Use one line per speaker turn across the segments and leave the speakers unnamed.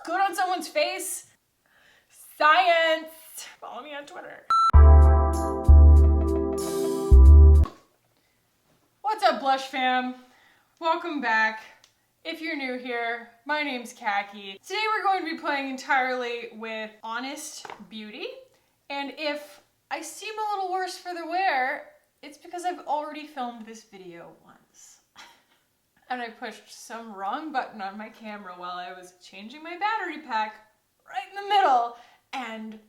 good on someone's face? Science! Follow me on Twitter. What's up, Blush fam? Welcome back. If you're new here, my name's Khaki. Today we're going to be playing entirely with Honest Beauty. And if I seem a little worse for the wear, it's because I've already filmed this video once. And I pushed some wrong button on my camera while I was changing my battery pack right in the middle and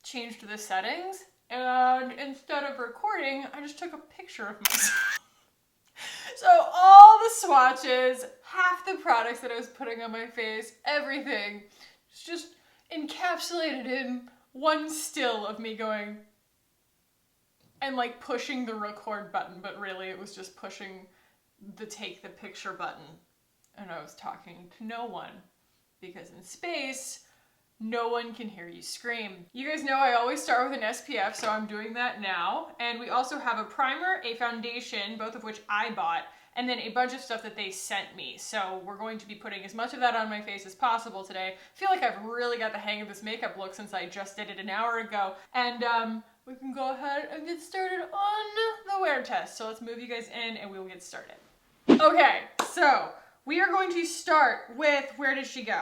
changed the settings. And instead of recording, I just took a picture of myself. So all the swatches, half the products that I was putting on my face, everything, was just encapsulated in one still of me going and like pushing the record button, but really it was just pushing the take the picture button. And I was talking to no one because in space, no one can hear you scream. You guys know I always start with an SPF, so I'm doing that now. And we also have a primer, a foundation, both of which I bought, and then a bunch of stuff that they sent me. So we're going to be putting as much of that on my face as possible today. I feel like I've really got the hang of this makeup look since I just did it an hour ago. And we can go ahead and get started on the wear test. So let's move you guys in and we will get started. Okay, so we are going to start with, where did she go?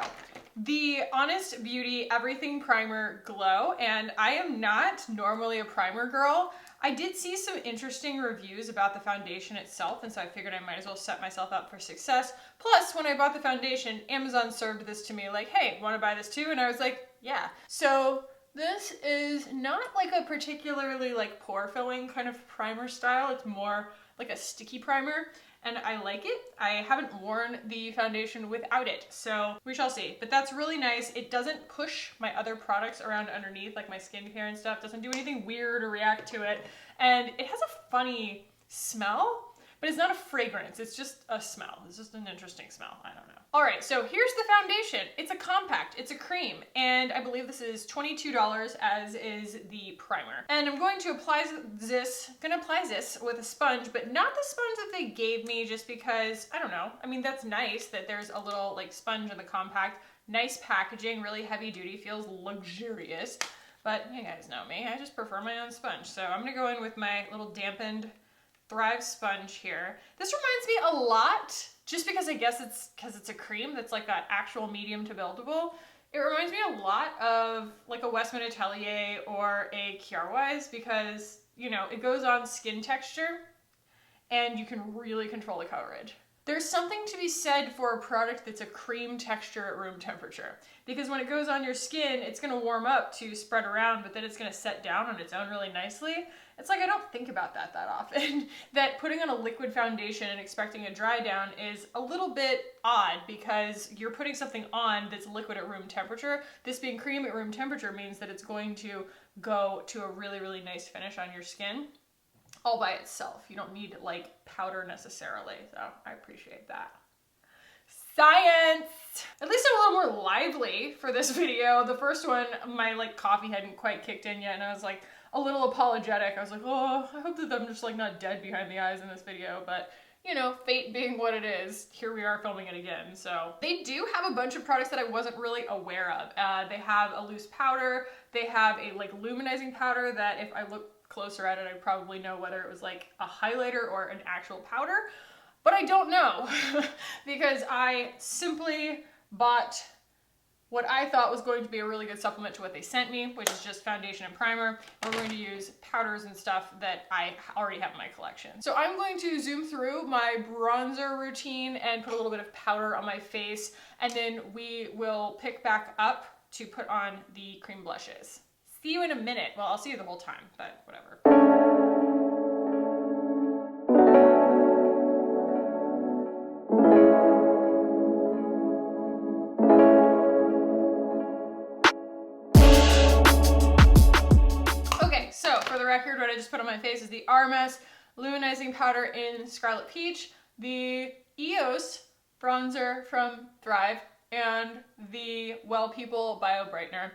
The Honest Beauty Everything Primer Glow, and I am not normally a primer girl. I did see some interesting reviews about the foundation itself, and so I figured I might as well set myself up for success. Plus, when I bought the foundation, Amazon served this to me like, hey, want to buy this too? And I was like, yeah. So this is not like a particularly like pore filling kind of primer style. It's more like a sticky primer. And I like it. I haven't worn the foundation without it, so we shall see. But that's really nice. It doesn't push my other products around underneath, like my skincare and stuff. Doesn't do anything weird or react to it. And it has a funny smell, but it's not a fragrance. It's just a smell. It's just an interesting smell. I don't know. All right, so here's the foundation. It's a compact, it's a cream, and I believe this is $22, as is the primer. And I'm going to apply this with a sponge, but not the sponge that they gave me just because, I don't know. I mean, that's nice that there's a little like sponge in the compact. Nice packaging, really heavy duty, feels luxurious. But you guys know me, I just prefer my own sponge. So I'm gonna go in with my little dampened Thrive sponge here. This reminds me a lot, just because I guess it's because it's a cream that's like that actual medium to buildable. It reminds me a lot of like a Westman Atelier or a Chiarwise because, you know, it goes on skin texture and you can really control the coverage. There's something to be said for a product that's a cream texture at room temperature, because when it goes on your skin, it's gonna warm up to spread around, but then it's gonna set down on its own really nicely. It's like I don't think about that often, that putting on a liquid foundation and expecting a dry down is a little bit odd because you're putting something on that's liquid at room temperature. This being cream at room temperature means that it's going to go to a really, really nice finish on your skin all by itself. You don't need like powder necessarily, so I appreciate that. Science! At least I'm a little more lively for this video. The first one, my like coffee hadn't quite kicked in yet and I was like a little apologetic. I was like, oh, I hope that I'm just like not dead behind the eyes in this video, but you know, fate being what it is, here we are filming it again. So they do have a bunch of products that I wasn't really aware of. They have a loose powder, they have a like luminizing powder that if I look closer at it, I'd probably know whether it was like a highlighter or an actual powder, but I don't know because I simply bought what I thought was going to be a really good supplement to what they sent me, which is just foundation and primer. And we're going to use powders and stuff that I already have in my collection. So I'm going to zoom through my bronzer routine and put a little bit of powder on my face, and then we will pick back up to put on the cream blushes. See you in a minute. Well, I'll see you the whole time, but whatever. Okay, so for the record, what I just put on my face is the RMS Luminizing Powder in Scarlet Peach, the EOS bronzer from Thrive, and the Well People Bio Brightener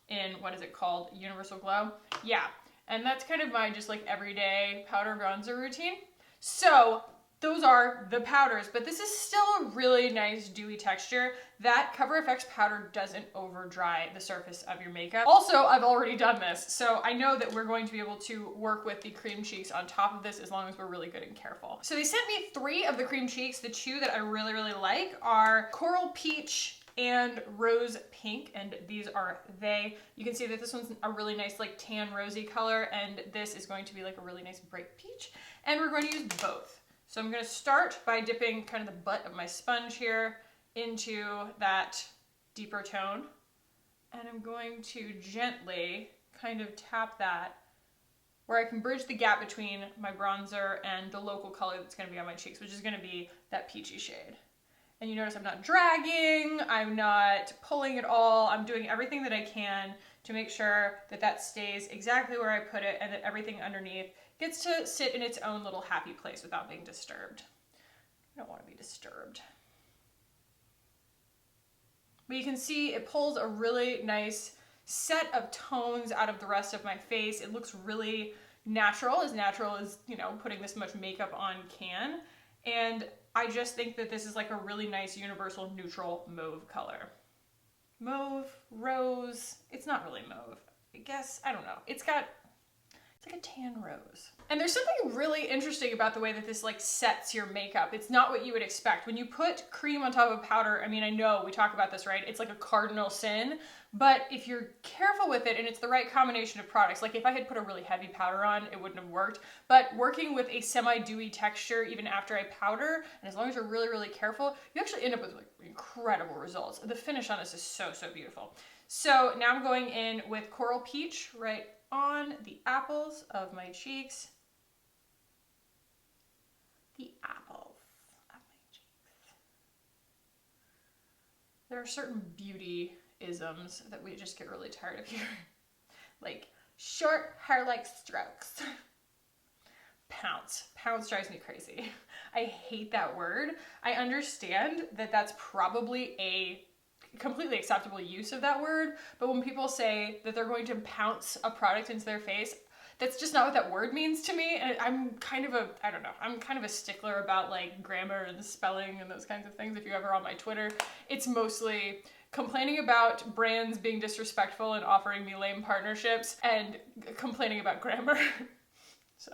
in, what is it called? Universal Glow? Yeah, and that's kind of my just like everyday powder bronzer routine. So those are the powders, but this is still a really nice dewy texture. That Cover FX powder doesn't over dry the surface of your makeup. Also, I've already done this, so I know that we're going to be able to work with the cream cheeks on top of this as long as we're really good and careful. So they sent me 3 of the cream cheeks. The 2 that I really, really like are Coral Peach and Rose Pink, and these are they. You can see that this one's a really nice like tan rosy color, and this is going to be like a really nice bright peach, and we're going to use both. So I'm going to start by dipping kind of the butt of my sponge here into that deeper tone, and I'm going to gently kind of tap that where I can bridge the gap between my bronzer and the local color that's going to be on my cheeks, which is going to be that peachy shade. And you notice I'm not dragging, I'm not pulling at all, I'm doing everything that I can to make sure that that stays exactly where I put it and that everything underneath gets to sit in its own little happy place without being disturbed. I don't want to be disturbed. But you can see it pulls a really nice set of tones out of the rest of my face. It looks really natural as, you know, putting this much makeup on can. And I just think that this is like a really nice universal neutral mauve color. Mauve, rose, it's not really mauve. I guess, I don't know. It's like a tan rose. And there's something really interesting about the way that this like sets your makeup. It's not what you would expect. When you put cream on top of powder, I mean, I know we talk about this, right? It's like a cardinal sin, but if you're careful with it and it's the right combination of products, like if I had put a really heavy powder on, it wouldn't have worked. But working with a semi-dewy texture, even after I powder, and as long as you're really, really careful, you actually end up with like incredible results. The finish on this is so, so beautiful. So now I'm going in with Coral Peach right on the apples of my cheeks. The apples of my cheeks. There are certain beauty-isms that we just get really tired of here. Like short hair-like strokes. Pounce. Pounce drives me crazy. I hate that word. I understand that that's probably a completely acceptable use of that word, but when people say that they're going to pounce a product into their face, that's just not what that word means to me. And I'm kind of a, I don't know, I'm kind of a stickler about like grammar and spelling and those kinds of things. If you're ever on my Twitter, it's mostly complaining about brands being disrespectful and offering me lame partnerships and complaining about grammar. So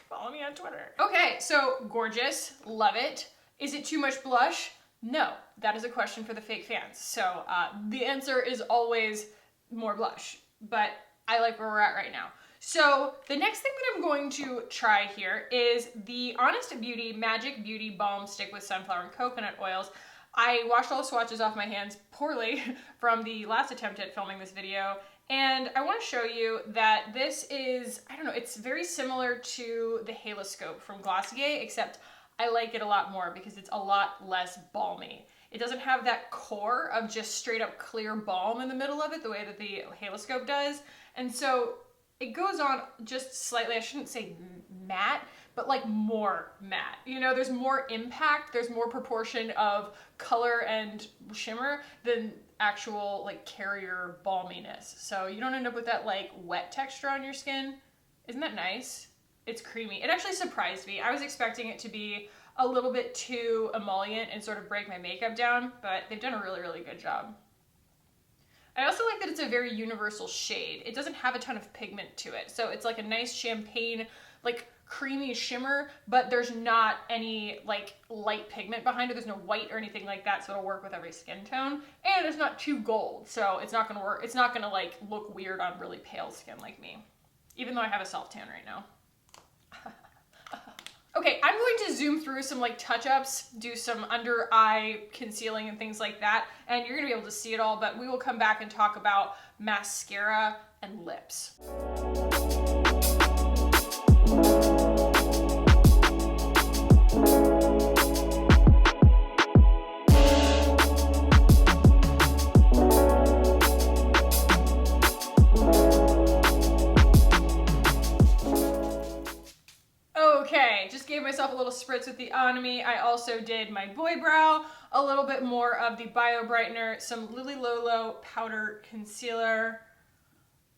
follow me on Twitter. Okay, so gorgeous, love it. Is it too much blush? No, that is a question for the fake fans. So the answer is always more blush, but I like where we're at right now. So the next thing that I'm going to try here is the Honest Beauty Magic Beauty Balm Stick with sunflower and coconut oils. I washed all the swatches off my hands poorly from the last attempt at filming this video, and I want to show you that this is, I don't know, it's very similar to the Haloscope from Glossier, except I like it a lot more because it's a lot less balmy. It doesn't have that core of just straight up clear balm in the middle of it the way that the Haloscope does. And so it goes on just slightly, I shouldn't say matte, but like more matte. You know, there's more impact, there's more proportion of color and shimmer than actual like carrier balminess. So you don't end up with that like wet texture on your skin. Isn't that nice? It's creamy. It actually surprised me. I was expecting it to be a little bit too emollient and sort of break my makeup down, but they've done a really, really good job. I also like that it's a very universal shade. It doesn't have a ton of pigment to it. So it's like a nice champagne, like creamy shimmer, but there's not any like light pigment behind it. There's no white or anything like that, so it'll work with every skin tone. And it's not too gold, so it's not gonna work. It's not gonna like look weird on really pale skin like me, even though I have a self tan right now. Okay, I'm going to zoom through some like touch-ups, do some under eye concealing and things like that, and you're gonna be able to see it all, but we will come back and talk about mascara and lips. Myself a little spritz with the Onami. I also did my boy brow, a little bit more of the Bio Brightener, some Lily Lolo powder concealer,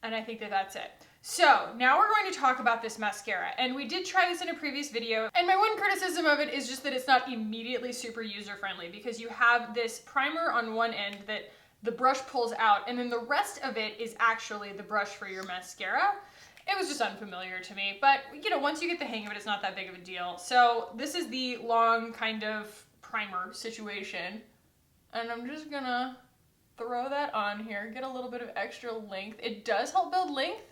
and I think that that's it. So now we're going to talk about this mascara, and we did try this in a previous video, and my one criticism of it is just that it's not immediately super user-friendly because you have this primer on one end that the brush pulls out, and then the rest of it is actually the brush for your mascara. It was just unfamiliar to me, but you know, once you get the hang of it, it's not that big of a deal. So this is the long kind of primer situation, and I'm just gonna throw that on here, get a little bit of extra length. It does help build length,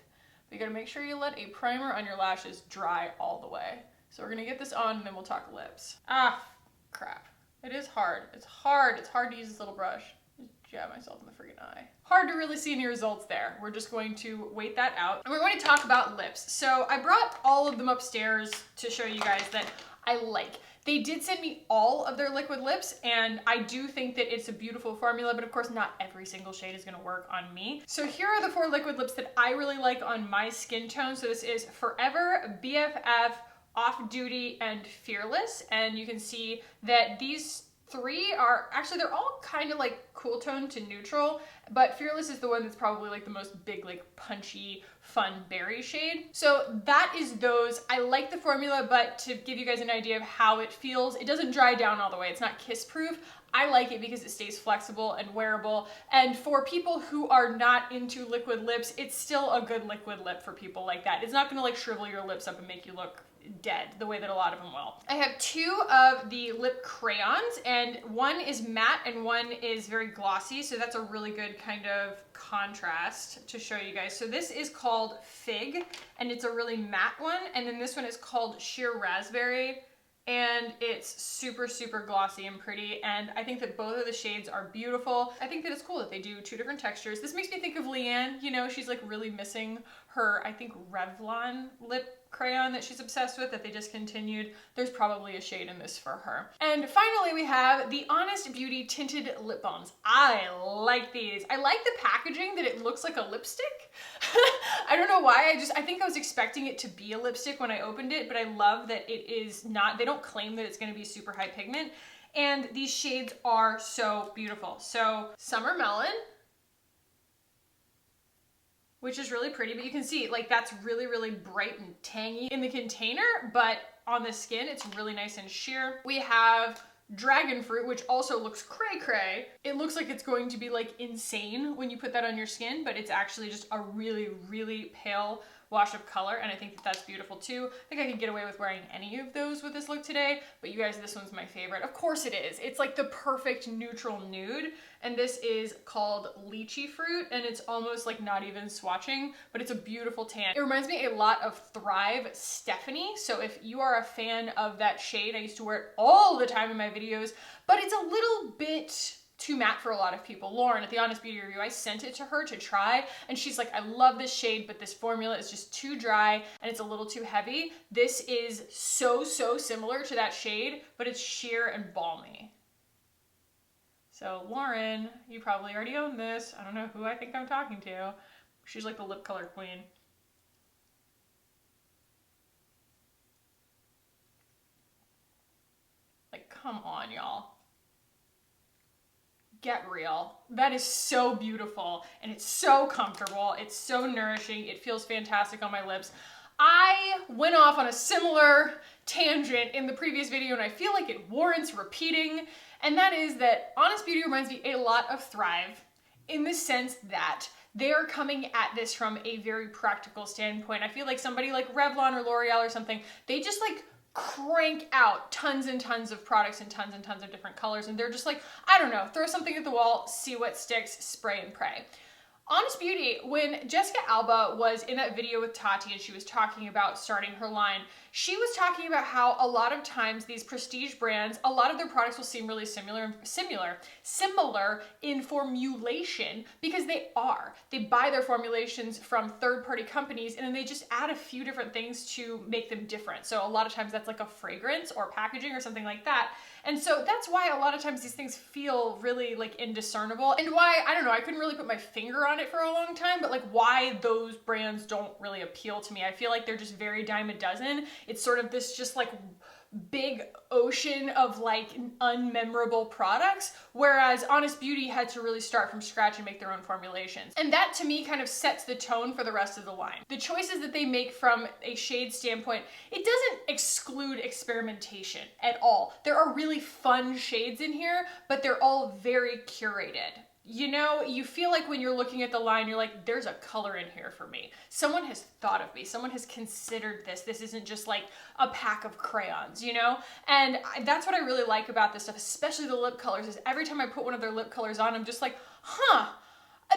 but you gotta make sure you let a primer on your lashes dry all the way. So we're gonna get this on and then we'll talk lips. Ah, crap. It is hard. It's hard. It's hard to use this little brush. Just jab myself in the friggin' eye. Hard to really see any results there. We're just going to wait that out. And we're going to talk about lips. So I brought all of them upstairs to show you guys that I like. They did send me all of their liquid lips, and I do think that it's a beautiful formula, but of course not every single shade is gonna work on me. So here are the 4 liquid lips that I really like on my skin tone. So this is Forever, BFF, Off Duty, and Fearless. And you can see that these 3 are, actually they're all kind of like cool tone to neutral, but Fearless is the one that's probably like the most big, like punchy, fun berry shade. So that is those. I like the formula, but to give you guys an idea of how it feels, it doesn't dry down all the way. It's not kiss proof. I like it because it stays flexible and wearable. And for people who are not into liquid lips, it's still a good liquid lip for people like that. It's not gonna like shrivel your lips up and make you look dead the way that a lot of them will. I have 2 of the lip crayons, and one is matte and one is very glossy, so that's a really good kind of contrast to show you guys. So this is called Fig, and it's a really matte one, and then this one is called Sheer Raspberry, and it's super, super glossy and pretty, and I think that both of the shades are beautiful. I think that it's cool that they do 2 different textures. This makes me think of Leanne, you know, she's like really missing her, I think, Revlon lip crayon that she's obsessed with that they discontinued. There's probably a shade in this for her. And finally we have the Honest Beauty Tinted Lip Balms. I like these. I like the packaging that it looks like a lipstick. I don't know why, I think I was expecting it to be a lipstick when I opened it, but I love that it is not. They don't claim that it's gonna be super high pigment, and these shades are so beautiful. So Summer Melon, which is really pretty, but you can see like that's really, really bright and tangy in the container, but on the skin, it's really nice and sheer. We have Dragon Fruit, which also looks cray cray. It looks like it's going to be like insane when you put that on your skin, but it's actually just a really, really pale wash of color, and I think that that's beautiful too. I think I could get away with wearing any of those with this look today, but you guys, this one's my favorite. Of course it is. It's like the perfect neutral nude, and this is called Lychee Fruit, and it's almost like not even swatching, but it's a beautiful tan. It reminds me a lot of Thrive Stephanie, so if you are a fan of that shade, I used to wear it all the time in my videos, but it's a little bit too matte for a lot of people. Lauren at the Honest Beauty Review, I sent it to her to try, and she's like, I love this shade, but this formula is just too dry and it's a little too heavy. This is so, so similar to that shade, but it's sheer and balmy. So Lauren, you probably already own this. I don't know who I think I'm talking to. She's like the lip color queen. Like, come on, y'all. Get real. That is so beautiful, and it's so comfortable. It's so nourishing. It feels fantastic on my lips. I went off on a similar tangent in the previous video, and I feel like it warrants repeating, and that is that Honest Beauty reminds me a lot of Thrive in the sense that they are coming at this from a very practical standpoint. I feel like somebody like Revlon or L'Oreal or something, they just like crank out tons and tons of products and tons of different colors, and they're just like, I don't know, throw something at the wall, see what sticks, spray and pray. Honest Beauty, when Jessica Alba was in that video with Tati and she was talking about starting her line, she was talking about how a lot of times these prestige brands, a lot of their products will seem really similar in formulation because they are. They buy their formulations from third-party companies and then they just add a few different things to make them different. So a lot of times that's like a fragrance or packaging or something like that. And so that's why a lot of times these things feel really like indiscernible, and why, I don't know, I couldn't really put my finger on it for a long time, but like why those brands don't really appeal to me. I feel like they're just very dime a dozen. It's sort of this just like big ocean of like unmemorable products, whereas Honest Beauty had to really start from scratch and make their own formulations. And that to me kind of sets the tone for the rest of the line. The choices that they make from a shade standpoint, it doesn't exclude experimentation at all. There are really fun shades in here, but they're all very curated. You know, you feel like when you're looking at the line, you're like, there's a color in here for me. Someone has thought of me. Someone has considered this. This isn't just like a pack of crayons, you know? And that's what I really like about this stuff, especially the lip colors, is every time I put one of their lip colors on, I'm just like, huh,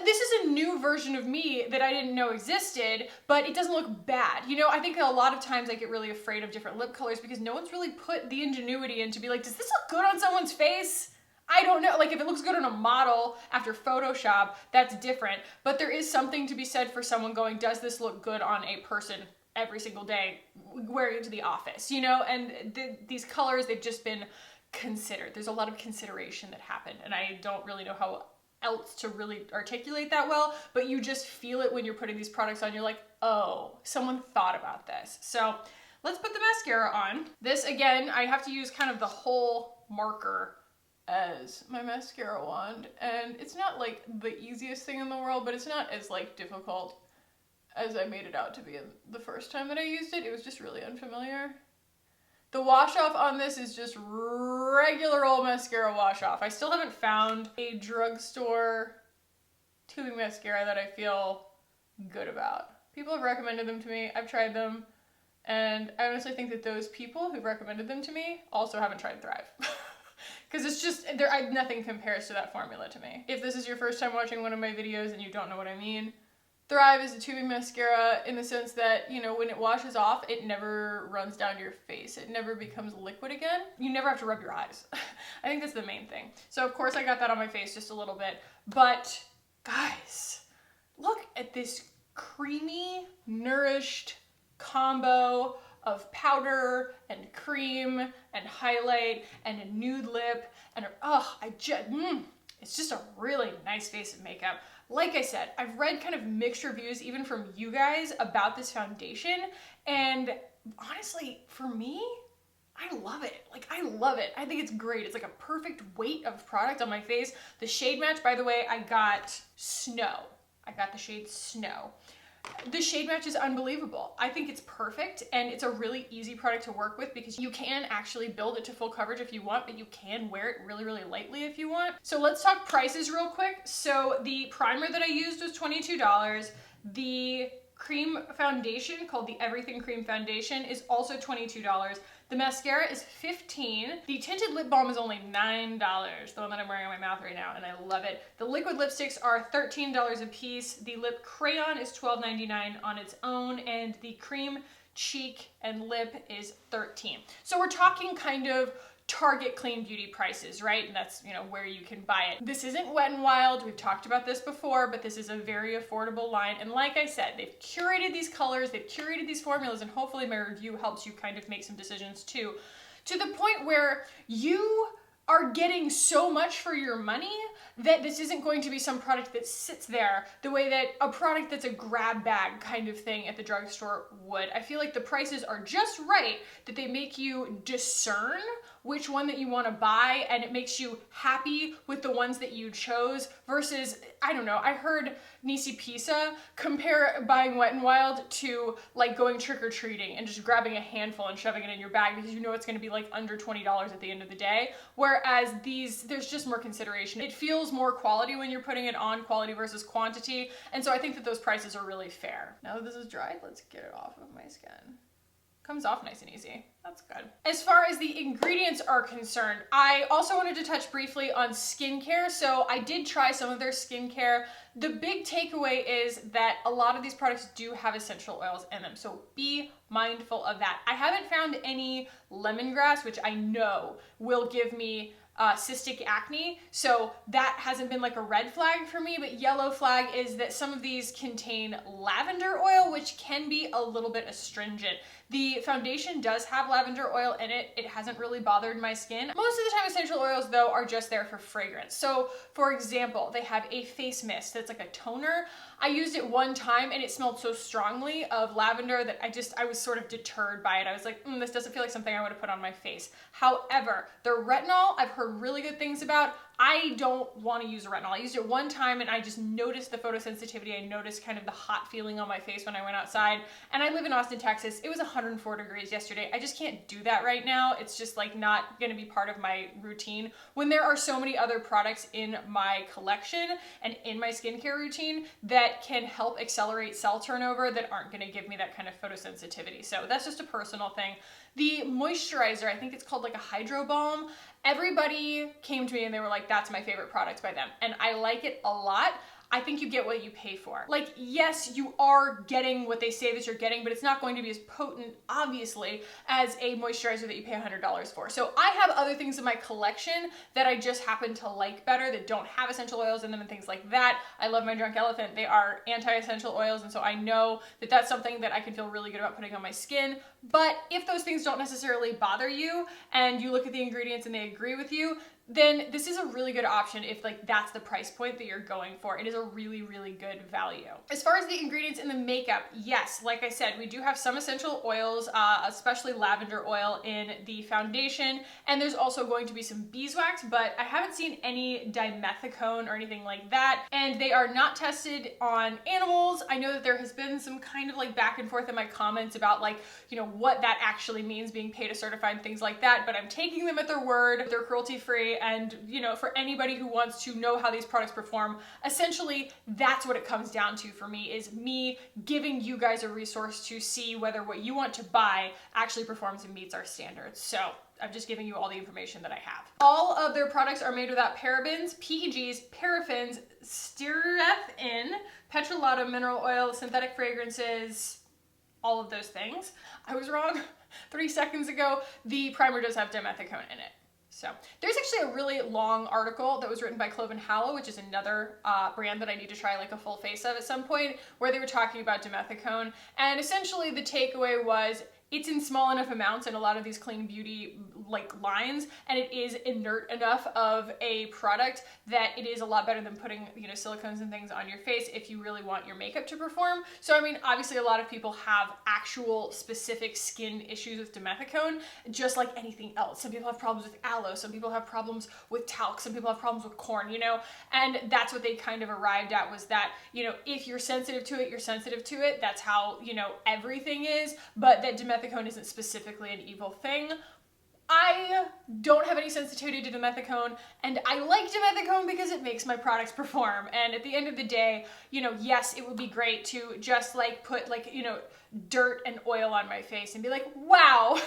this is a new version of me that I didn't know existed, but it doesn't look bad. You know, I think a lot of times I get really afraid of different lip colors because no one's really put the ingenuity in to be like, does this look good on someone's face? I don't know, like if it looks good on a model after Photoshop, that's different. But there is something to be said for someone going, does this look good on a person every single day wearing it to the office, you know? And these colors, they've just been considered. There's a lot of consideration that happened, and I don't really know how else to really articulate that well, but you just feel it when you're putting these products on. You're like, oh, someone thought about this. So let's put the mascara on. This, again, I have to use kind of the whole marker as my mascara wand, and it's not like the easiest thing in the world, but it's not as like difficult as I made it out to be the first time that I used it. It was just really unfamiliar. The wash off on this is just regular old mascara wash off. I still haven't found a drugstore tubing mascara that I feel good about. People have recommended them to me, I've tried them, and I honestly think that those people who've recommended them to me also haven't tried Thrive. Because it's just, nothing compares to that formula to me. If this is your first time watching one of my videos and you don't know what I mean, Thrive is a tubing mascara in the sense that, you know, when it washes off, it never runs down your face. It never becomes liquid again. You never have to rub your eyes. I think that's the main thing. So of course I got that on my face just a little bit. But guys, look at this creamy, nourished combo of powder and cream and highlight and a nude lip and it's just a really nice face of makeup. Like I said, I've read kind of mixed reviews even from you guys about this foundation, and honestly, for me, I love it. Like, I love it. I think it's great. It's like a perfect weight of product on my face. The shade match, by the way, I got Snow. I got the shade Snow. The shade match is unbelievable. I think it's perfect, and it's a really easy product to work with because you can actually build it to full coverage if you want, but you can wear it really, really lightly if you want. So let's talk prices real quick. So the primer that I used was $22. The cream foundation called the Everything Cream Foundation is also $22. The mascara is $15. The tinted lip balm is only $9, the one that I'm wearing on my mouth right now, and I love it. The liquid lipsticks are $13 a piece. The lip crayon is $12.99 on its own, and the cream cheek and lip is $13. So we're talking kind of Target clean beauty prices, right? And that's, you know, where you can buy it. This isn't Wet n Wild. We've talked about this before, but this is a very affordable line. And like I said, they've curated these colors, they've curated these formulas, and hopefully my review helps you kind of make some decisions too, to the point where you are getting so much for your money that this isn't going to be some product that sits there the way that a product that's a grab bag kind of thing at the drugstore would. I feel like the prices are just right, that they make you discern which one that you want to buy, and it makes you happy with the ones that you chose versus, I don't know, I heard Nisi Pisa compare buying Wet n Wild to like going trick-or-treating and just grabbing a handful and shoving it in your bag because you know it's going to be like under $20 at the end of the day. Whereas these, there's just more consideration. It feels more quality when you're putting it on, quality versus quantity. And so I think that those prices are really fair. Now that this is dried, let's get it off of my skin. Comes off nice and easy. That's good. As far as the ingredients are concerned, I also wanted to touch briefly on skincare. So I did try some of their skincare. The big takeaway is that a lot of these products do have essential oils in them. So be mindful of that. I haven't found any lemongrass, which I know will give me cystic acne, so that hasn't been like a red flag for me, but yellow flag is that some of these contain lavender oil, which can be a little bit astringent. The foundation does have lavender oil in it. It hasn't really bothered my skin. Most of the time essential oils though are just there for fragrance. So for example, they have a face mist that's like a toner. I used it one time and it smelled so strongly of lavender that I was sort of deterred by it. I was like, this doesn't feel like something I would have put on my face. However, the retinol I've heard really good things about. I don't want to use a retinol. I used it one time and I just noticed the photosensitivity. I noticed kind of the hot feeling on my face when I went outside. And I live in Austin, Texas. It was 104 degrees yesterday. I just can't do that right now. It's just like not going to be part of my routine when there are so many other products in my collection and in my skincare routine that can help accelerate cell turnover that aren't going to give me that kind of photosensitivity. So that's just a personal thing. The moisturizer, I think it's called like a hydro balm. Everybody came to me and they were like, that's my favorite product by them. And I like it a lot. I think you get what you pay for. Like, yes, you are getting what they say that you're getting, but it's not going to be as potent, obviously, as a moisturizer that you pay $100 for. So I have other things in my collection that I just happen to like better that don't have essential oils in them and things like that. I love my Drunk Elephant. They are anti-essential oils, and so I know that that's something that I can feel really good about putting on my skin. But if those things don't necessarily bother you and you look at the ingredients and they agree with you, then this is a really good option if like that's the price point that you're going for. It is a really, really good value. As far as the ingredients in the makeup, yes, like I said, we do have some essential oils, especially lavender oil in the foundation, and there's also going to be some beeswax, but I haven't seen any dimethicone or anything like that, and they are not tested on animals. I know that there has been some kind of like back and forth in my comments about like, you know, what that actually means, being PETA certified and things like that, but I'm taking them at their word. They're cruelty free. And, you know, for anybody who wants to know how these products perform, essentially that's what it comes down to for me, is me giving you guys a resource to see whether what you want to buy actually performs and meets our standards. So I'm just giving you all the information that I have. All of their products are made without parabens, PEGs, paraffins, styrethine, petrolatum, mineral oil, synthetic fragrances, all of those things. I was wrong 3 seconds ago. The primer does have dimethicone in it. So there's actually a really long article that was written by Clove & Hallow, which is another brand that I need to try like a full face of at some point, where they were talking about dimethicone. And essentially the takeaway was it's in small enough amounts in a lot of these clean beauty like lines, and it is inert enough of a product that it is a lot better than putting, you know, silicones and things on your face if you really want your makeup to perform. So I mean, obviously a lot of people have actual specific skin issues with dimethicone, just like anything else. Some people have problems with aloe, some people have problems with talc, some people have problems with corn, you know, and that's what they kind of arrived at, was that, you know, if you're sensitive to it, you're sensitive to it. That's how, you know, everything is, but that dimethicone isn't specifically an evil thing. I don't have any sensitivity to dimethicone, and I like dimethicone because it makes my products perform. And at the end of the day, you know, yes, it would be great to just like put like, you know, dirt and oil on my face and be like, wow,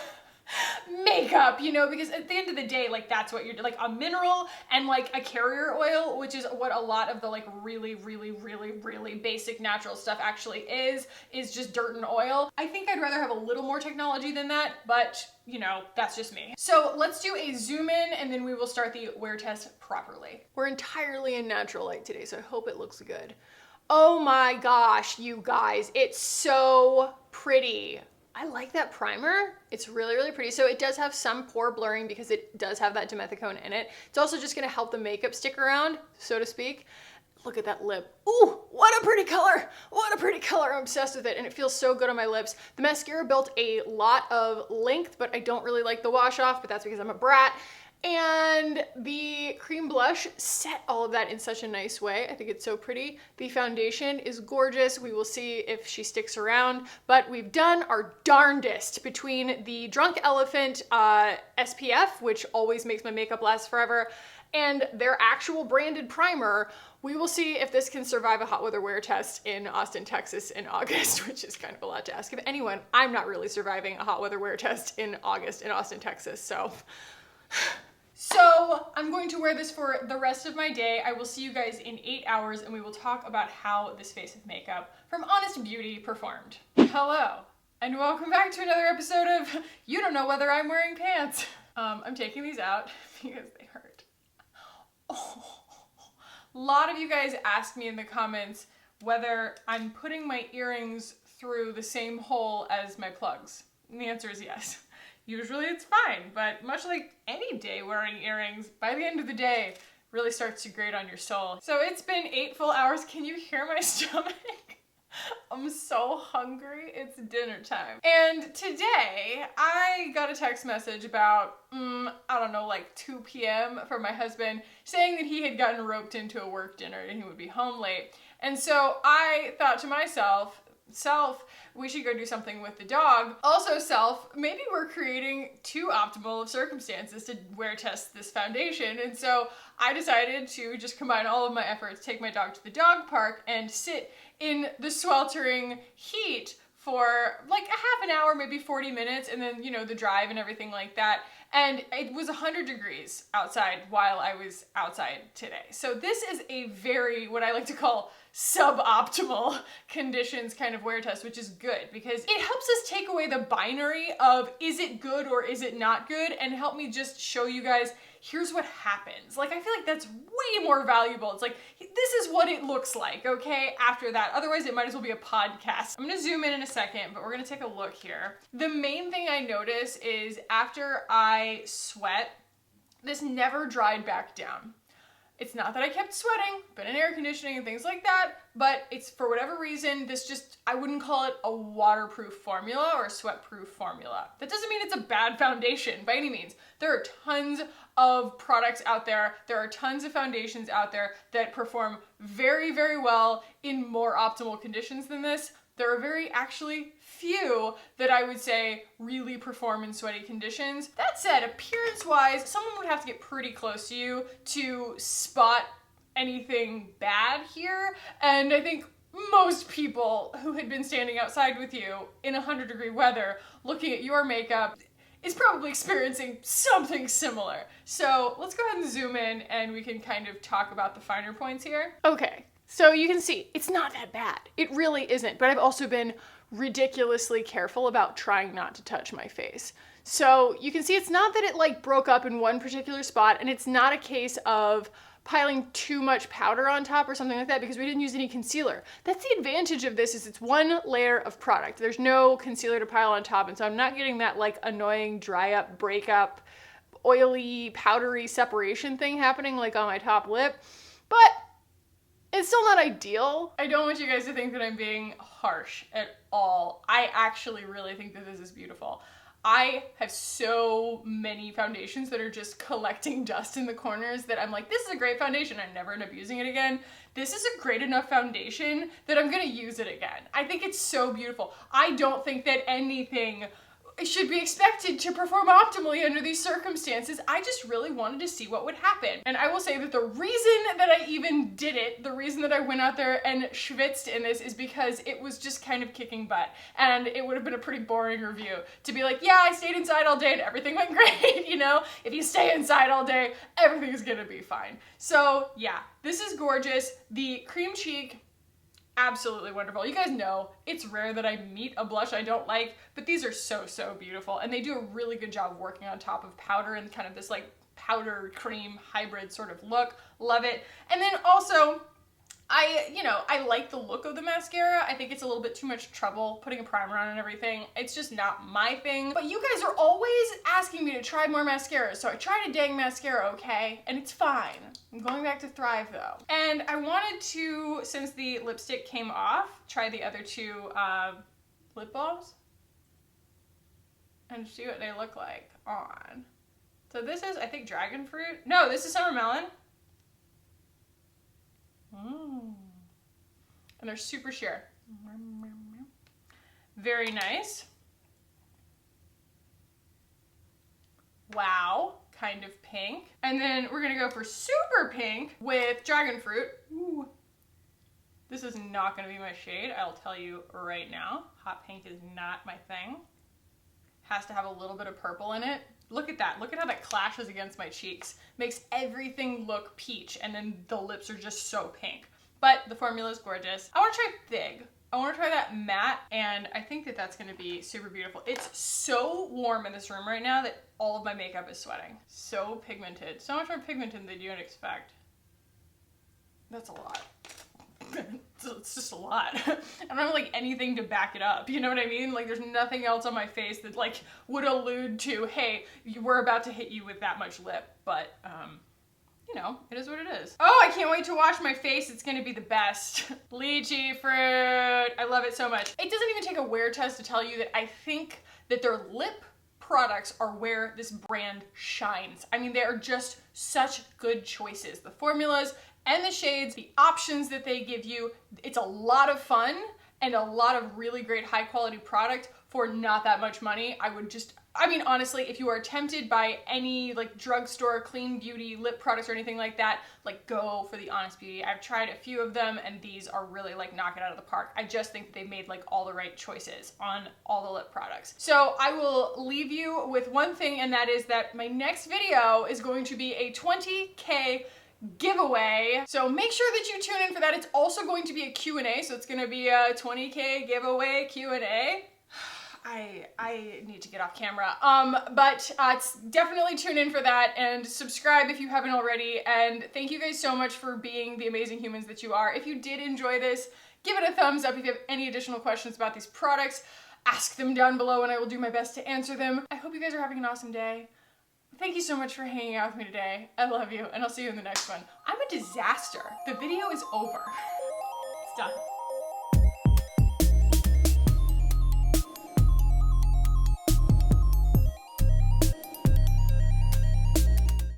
makeup, you know, because at the end of the day, like that's what you're like, a mineral and like a carrier oil, which is what a lot of the like really, really, really, really basic natural stuff actually is just dirt and oil. I think I'd rather have a little more technology than that, but you know, that's just me. So let's do a zoom in and then we will start the wear test properly. We're entirely in natural light today, so I hope it looks good. Oh my gosh, you guys, it's so pretty. I like that primer. It's really, really pretty. So it does have some pore blurring because it does have that dimethicone in it. It's also just gonna help the makeup stick around, so to speak. Look at that lip. Ooh, what a pretty color. What a pretty color. I'm obsessed with it, and it feels so good on my lips. The mascara built a lot of length, but I don't really like the wash off, but that's because I'm a brat. And the cream blush set all of that in such a nice way. I think it's so pretty. The foundation is gorgeous. We will see if she sticks around, but we've done our darndest between the Drunk Elephant SPF, which always makes my makeup last forever, and their actual branded primer. We will see if this can survive a hot weather wear test in Austin, Texas in August, which is kind of a lot to ask of anyone. I'm not really surviving a hot weather wear test in August in Austin, Texas, so. So I'm going to wear this for the rest of my day. I will see you guys in 8 hours and we will talk about how this face of makeup from Honest Beauty performed. Hello, and welcome back to another episode of You Don't Know Whether I'm Wearing Pants. I'm taking these out because they hurt. Oh. A lot of you guys asked me in the comments whether I'm putting my earrings through the same hole as my plugs. And the answer is yes. Usually it's fine, but much like any day wearing earrings, by the end of the day, really starts to grate on your soul. So it's been 8 full hours. Can you hear my stomach? I'm so hungry. It's dinner time. And today I got a text message about, I don't know, like 2 p.m. from my husband saying that he had gotten roped into a work dinner and he would be home late. And so I thought to myself, we should go do something with the dog. Also, maybe we're creating too optimal of circumstances to wear test this foundation. And so I decided to just combine all of my efforts, take my dog to the dog park and sit in the sweltering heat for like a half an hour, maybe 40 minutes, and then, you know, the drive and everything like that. And it was 100 degrees outside while I was outside today. So this is a very, what I like to call suboptimal conditions kind of wear test, which is good because it helps us take away the binary of is it good or is it not good, and help me just show you guys here's what happens. Like, I feel like that's way more valuable. It's like, this is what it looks like, okay, after that. Otherwise, it might as well be a podcast. I'm gonna zoom in a second, but we're gonna take a look here. The main thing I notice is after I sweat, this never dried back down. It's not that I kept sweating, been in air conditioning and things like that, but it's for whatever reason, this just, I wouldn't call it a waterproof formula or a sweat-proof formula. That doesn't mean it's a bad foundation by any means. There are tons of products out there. There are tons of foundations out there that perform very, very well in more optimal conditions than this. There are very actually few that I would say really perform in sweaty conditions. That said, appearance-wise, someone would have to get pretty close to you to spot anything bad here. And I think most people who had been standing outside with you in 100-degree weather looking at your makeup is probably experiencing something similar. So let's go ahead and zoom in and we can kind of talk about the finer points here. Okay. So you can see, it's not that bad. It really isn't, but I've also been ridiculously careful about trying not to touch my face. So you can see it's not that it like broke up in one particular spot, and it's not a case of piling too much powder on top or something like that because we didn't use any concealer. That's the advantage of this, is it's one layer of product. There's no concealer to pile on top, and so I'm not getting that like annoying dry up, break up, oily, powdery separation thing happening like on my top lip. But it's still not ideal. I don't want you guys to think that I'm being harsh at all. I actually really think that this is beautiful. I have so many foundations that are just collecting dust in the corners that I'm like, this is a great foundation. I never end up using it again. This is a great enough foundation that I'm gonna use it again. I think it's so beautiful. I don't think that anything should be expected to perform optimally under these circumstances. I just really wanted to see what would happen. And I will say that the reason that I even did it, the reason that I went out there and schwitzed in this, is because it was just kind of kicking butt. And it would have been a pretty boring review to be like, yeah, I stayed inside all day and everything went great, you know? If you stay inside all day, everything's gonna be fine. So yeah, this is gorgeous. The cream cheek, absolutely wonderful. You guys know it's rare that I meet a blush I don't like, but these are so, so beautiful. And they do a really good job working on top of powder and kind of this like powder cream hybrid sort of look. Love it. And then also, I like the look of the mascara. I think it's a little bit too much trouble putting a primer on and everything. It's just not my thing. But you guys are always asking me to try more mascaras, so I tried a dang mascara, okay? And it's fine. I'm going back to Thrive though. And I wanted to, since the lipstick came off, try the other two lip balms and see what they look like on. So this is, I think, dragon fruit. No, this is summer melon. And they're super sheer. Very nice. Wow, kind of pink. And then we're gonna go for super pink with dragon fruit. Ooh. This is not gonna be my shade, I'll tell you right now. Hot pink is not my thing. Has to have a little bit of purple in it. Look at that. Look at how that clashes against my cheeks. Makes everything look peach, and then the lips are just so pink. But the formula is gorgeous. I want to try Fig. I want to try that matte, and I think that that's going to be super beautiful. It's so warm in this room right now that all of my makeup is sweating. So pigmented. So much more pigmented than you'd expect. That's a lot. It's it's just a lot. I don't have like anything to back it up. You know what I mean? Like there's nothing else on my face that like would allude to, hey, we're about to hit you with that much lip. But, you know, it is what it is. Oh, I can't wait to wash my face. It's gonna be the best. Lychee fruit. I love it so much. It doesn't even take a wear test to tell you that I think that their lip products are where this brand shines. I mean, they are just such good choices. The formulas and the shades, the options that they give you, it's a lot of fun and a lot of really great high quality product for not that much money. I mean, honestly, if you are tempted by any like drugstore clean beauty lip products or anything like that, like go for the Honest Beauty. I've tried a few of them and these are really like knock it out of the park. I just think they made like all the right choices on all the lip products. So I will leave you with one thing, and that is that my next video is going to be a 20K giveaway. So make sure that you tune in for that. It's also going to be a Q&A, so it's going to be a 20K giveaway Q&A. I need to get off camera. But definitely tune in for that and subscribe if you haven't already. And thank you guys so much for being the amazing humans that you are. If you did enjoy this, give it a thumbs up. If you have any additional questions about these products, ask them down below and I will do my best to answer them. I hope you guys are having an awesome day. Thank you so much for hanging out with me today. I love you, and I'll see you in the next one. I'm a disaster. The video is over. It's done.